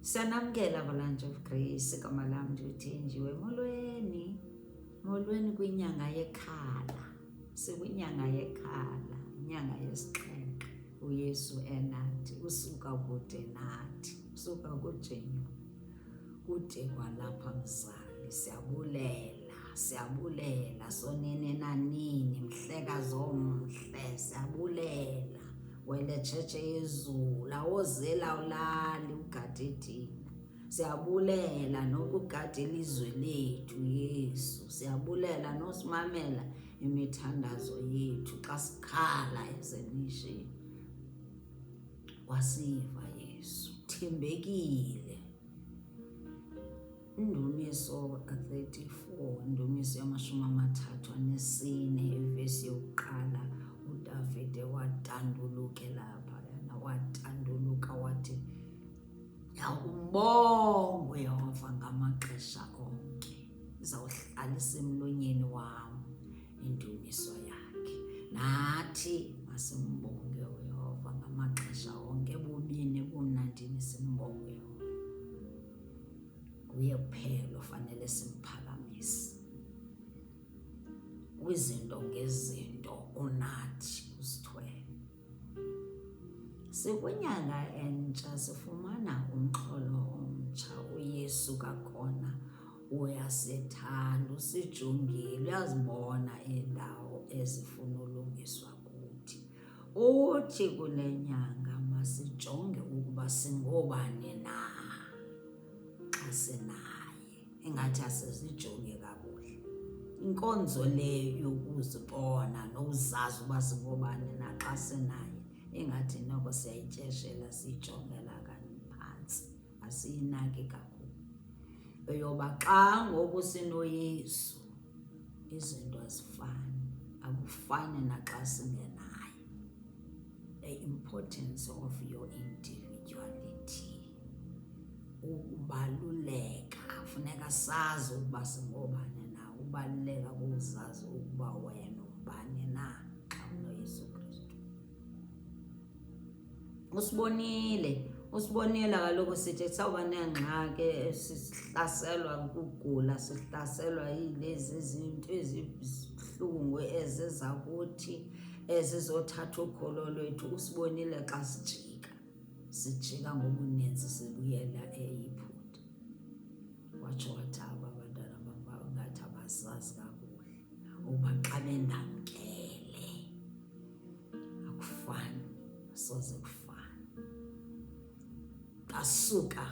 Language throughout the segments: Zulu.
Sanamkela Avalanche of Grace kamalam ndiyuthenjiwe molweni kwinyanga yekhala. Sikwinyanga yekhala, inyanga yesixhenxe. uYesu enathi usuka kude nathi, usuka kuJenywa kude kwalapha mzali. Siyabulela sonini nanini, mhlekazi omhle, siyabulela. Wele tshetshe yezulu, awozela ulali ugade thina. Siyabulela nokugada ilizwe lethu Yesu. Siyabulela nosimamela imithandazo yethu xa sikhala ezenishini. Wasiva Yesu, thembekile. Indumiso 34, indumiso ya34 ivesi yokuqala. uDavide watandulukela phayana, watanduluka wathi, "Yawumbongwe Yehova ngamaxesha onke, izawuhlala isemlonyeni wam indumiso yakhe." Nathi masimbonge uYehova ngamaxesha onke, ebubini ebumnandini simbonge Yehova. Kuye kuphela ofanele simphakamise kwizinto ngezinto, unathi usithwele. Sikwinyanga entsha, sifumana umxholo omtsha. uYesu kakhona uyasithanda, usijongile, uyazibona iindawo ezifuna ulungiswa kuthi. Uthi kule nyanga masijonge ukuba singobani na xa sinaye, ingathi asizijonge kakuhle. Inkonzo le yokuzibona nokuzazi uba singobani naxa sinaye, ingathi noko siyayityeshela, siyijongela kanye phantsi, asiyinaki kakhulu. Eyoba xa ngoku sinoYesu izinto azifani, akufani naxa singenaye. The importance of your individuality, ukubaluleka, funeka sazi ukuba singobani na. Ubaluleka kuzazi ukuba wena ubani na xa unoYesu Kristu. Usibonile kaloku sithi sawuba neengxaki, sihlaselwa kugula, sihlaselwa yilezi zinto ezibuhlungu eziza kuthi, ezizothatha ukholo lwethu. Usibonile xa sijika ngobuninzi sibuyela eyiphutha. Watsho wathi aba bantwana bam ngathi abasazi kakuhle uba xa bendamkele akufani, asoze kufane. Basuka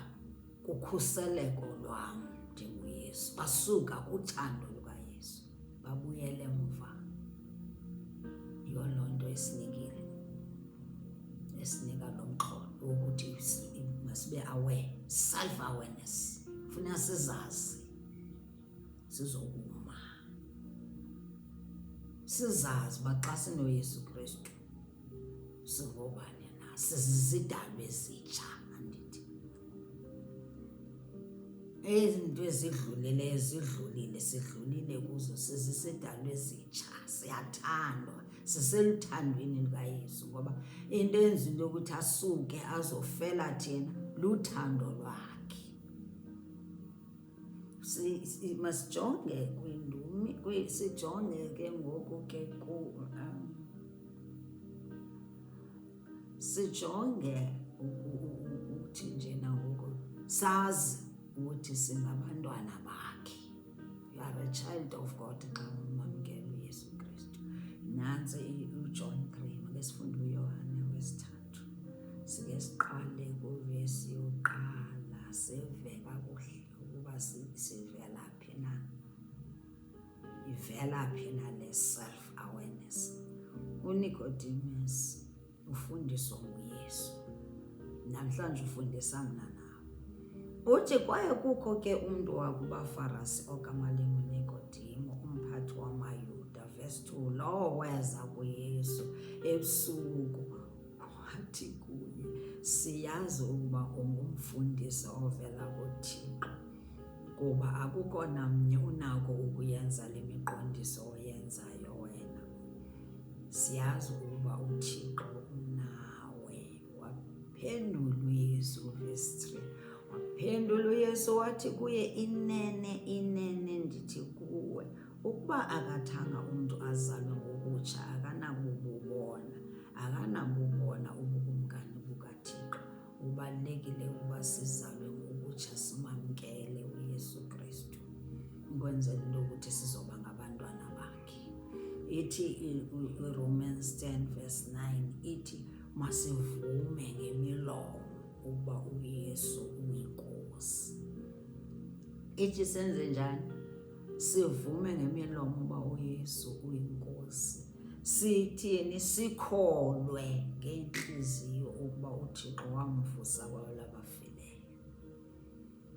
kukhuseleko lwam ndinguYesu, basuka kuthando lukaYesu, babuyele emva. Yiyo loo nto esinika lo mxholo wokuthi masibe aware, self-awareness. Funeka sizazi sizokuma, sizazi uba xa sinoYesu Kristu singobani na, sizizidalwa ezitsha. Andithi izinto ezidlulileyo sidlulile kuzo, sizisidalwa ezitsha, siyathandwa, siseluthandweni lukaYesu. Ngoba into enza into yokuthi asuke azofela thina luthando lwakhe. Masijonge sijonge ke ngoku ke sijonge ukuthi nje nangoku sazi ukuthi singabantwana bakhe. You are a child of God xa umamkela uYesu Kristu. Nantsi uJohn 3, makesifunde uYohane wesithathu. Sike siqale kuvesi yokuqala, sive kakuhle ukuba sivela phi na. Ivela phi na le self-awareness. uNicodemus ufundiswa nguYesu, namhlanje ufundisa mna nawe. Uthi kwaye kukho ke umntu wakubaFarisi ogama linguNikodimo, umphathi wamaYuda, verse 2, lowo weza kuYesu ebusuku wathi kuye, "Siyazi ukuba ungumfundisi ovela kuThixo, kuba akukho namnye unako ukuyenza le miqondiso oyenzayo wena. Siyazi ukuba uThixo unawe." Waphendula uYesu, verse 3, Phendula uYesu wathi kuye, inene inene ndithi kuwe, ukuba akathanga umntu azalwe ngokutsha akanabubona ubukumkani bukaThixo. Kubalulekile ukuba sizalwe ngokutsha, simamkele uYesu Kristu ukwenzela into ukuthi sizoba ngabantwana bakhe. Ithi Romans 10:9 ithi masivume ngemilomo ukuba uYesu uyinkosi. Ithi senze njani? Sivume ngemilomo uba uYesu uyinkosi. Sithini? Sikholwe ngenhliziyo ukuba uThixo wamvusa kwabafileyo.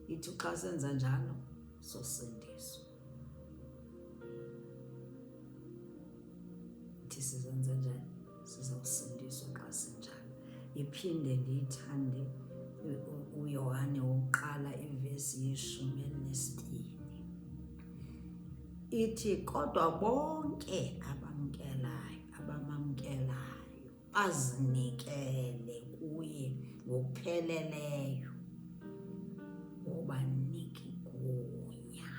Ithi xa senza njalo sosindiswa. Ithi sizenza njani? Sizawusindiswa xa sinjalo. Iphinde ndiyithande uYohane wokuqala ivesi 12. Ithi kodwa bonke abamamkelayo bazinikele kuye ngokupheleleyo, wobanika igunya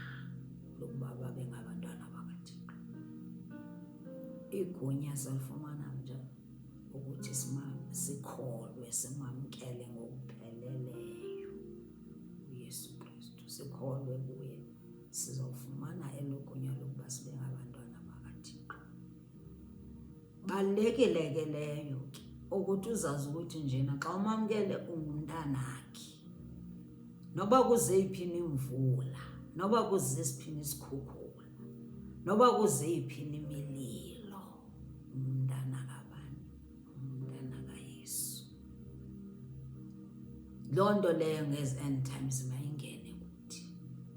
lokuba babe ngabantwana bakaThixo. Igunya silifumana njani? Ukuthi sikholwe, simamkele ngokupheleleyo uYesu Kristu, sikholwe kuye, sizawufumana elogunya lokuba sibe ngabantwana bakaThixo. Balulekile ke leyo ke ukuthi uzazi ukuthi njena xa umamkele ungumntanakhe, noba kuzeyiphi imvula, noba kuzesiphi isikhukhula, noba kuzeyiphi imililo, umntana kabani? Umntana kaYesu. Loo nto leyo ngezi end times mayingene kuthi.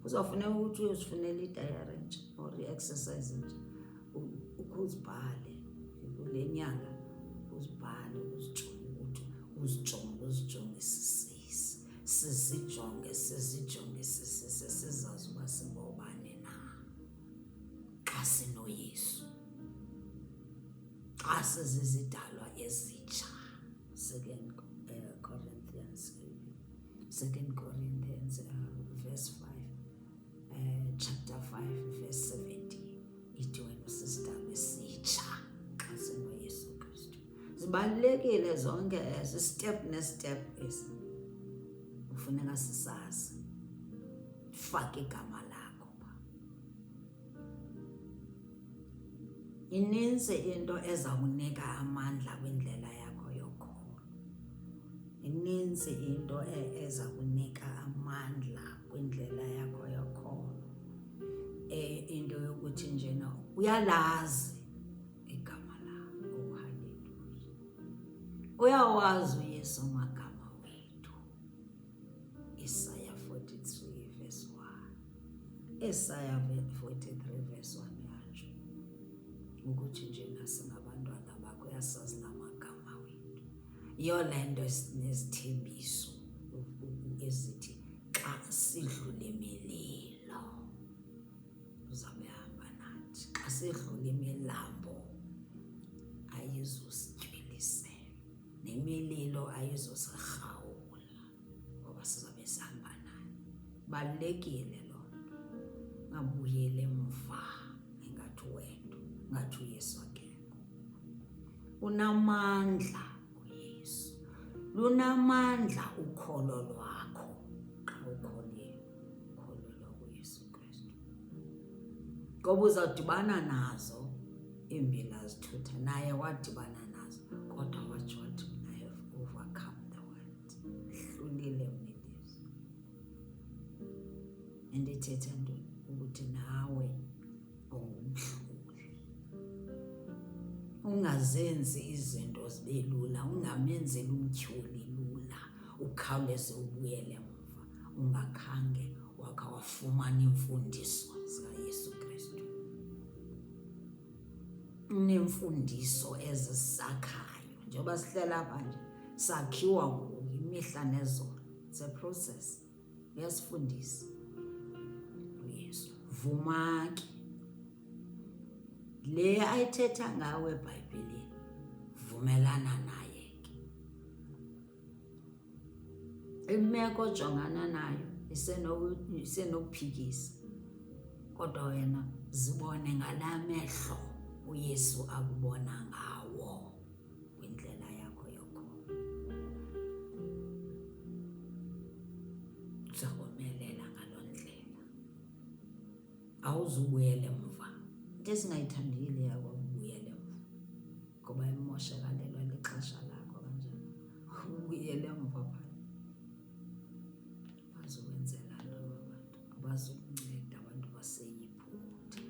Kuzofuneka ukuthi uyozifunela idayari nje or i-exercise nje, ukuzibhale kule nyanga, uzibhale, uzijongisise, sizijonge sizazi uba singobani na xa sinoYesu, xa sizizidalwa ezitsha. 2 Corinthians verse 5, chapter 5 verse 17 ithi wena usisidalwa esitsha xa sinoYesu Kristu. Zibalulekile zonke ezo, step nestep esi kufuneka sisazi. Faka igama lakho pha. Inintsi into eza kunika amandla kwindlela yakho yokholo. Inintsi into eza kunika amandla kwindlela yakho yokholo. Into yokuthi njena uyalazi igama lakho. Oh, hallelujah. Uyawazi uYesu magama wethu. Isaiah 43 verse 1. Isaiah 43 verse 1 yatsho ukuthi njena singabantwana bakho, uyasazi namagama wethu. Yiyo le nto nezithembiso ezithi xa sidlula imililo uzabe hamba nathi, xa sidlula imilambo ayizusityelisela, nemililo ayizusirhawula, ngoba sizabe sihamba naye. Balulekile loo nto. Ngabuyele emva engathi wedwa, ngathi uYesu akekho. Unamandla uYesu, lunamandla ukholo lwakho xa ukholelwa kuYesu Kristu. Ngoba uzawudibana nazo iimvila azithutha, naye wadibana nazo, kodwa watsho wathi I have overcome the world. Hlulile umnilizwe. Endithetha ntoni? Ukuthi nawe ungumhluli. Ungazenzi izinto zibe lula, ungamenzeli umtyholi lula, ukhawuleze ubuyele emva ungakhange wakha wafumana imfundiso zikaYesu Kristu. Unemfundiso ezisakhayo. Njengoba sihlela apha nje, sakhiwa nguye imihla nezolo. It's a process. Uyasifundisa uYesu. Vuma ke le ayithetha ngawe eBhayibhileni, vumelana naye ke. imeko ojongana nayo isenokuphikisa, kodwa wena zibone ngala mehlo uYesu akubona ngawo kwindlela yakho yokholo. Uzakomelela ngaloo ndlela, awuzubuyela emva. Into esingayithandiyo yakho ukubuyela emva, ngoba imoshakalelwa lixesha lakho kanjalo. Ubuyele emva phaya, bazokwenzela labo bantu, abazokunceda abantu baseyiphutha,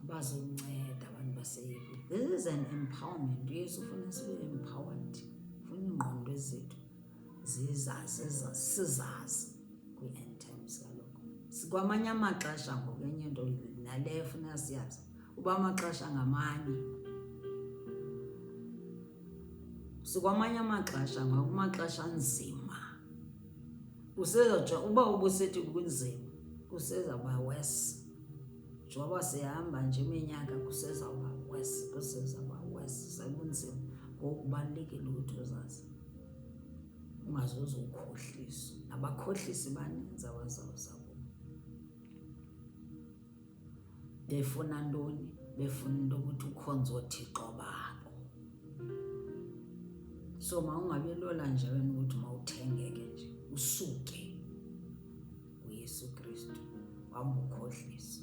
bazokunceda abantu baseyiphutha. This is an empowerment. uYesu ufuna sibe empowered, ufuna ingqondo zethu sizazi kwi-end times. Kaloku sikwamanye amaxesha ngoku, enye into naleyo funeka siyazi uba amaxesha ngamanye. Sikwamanye amaxesha ngakumaxesha anzima. Uba ubusithi kunzima, kusezawuba worse. Njengoba sihamba nje iminyaka kusezawuba worse, sebunzima. Ngoku kubalulekile ukuthi uzazi, ungazuze ukhohliswa. Abakhohlisi baninzi abazawuza kubo. Befuna ntoni? Befuna into ukuthi ukhonze oothixo babo. So mawungabi lola nje wena ukuthi mawuthengeke nje usuke kuYesu Kristu, wamba ukhohlisa.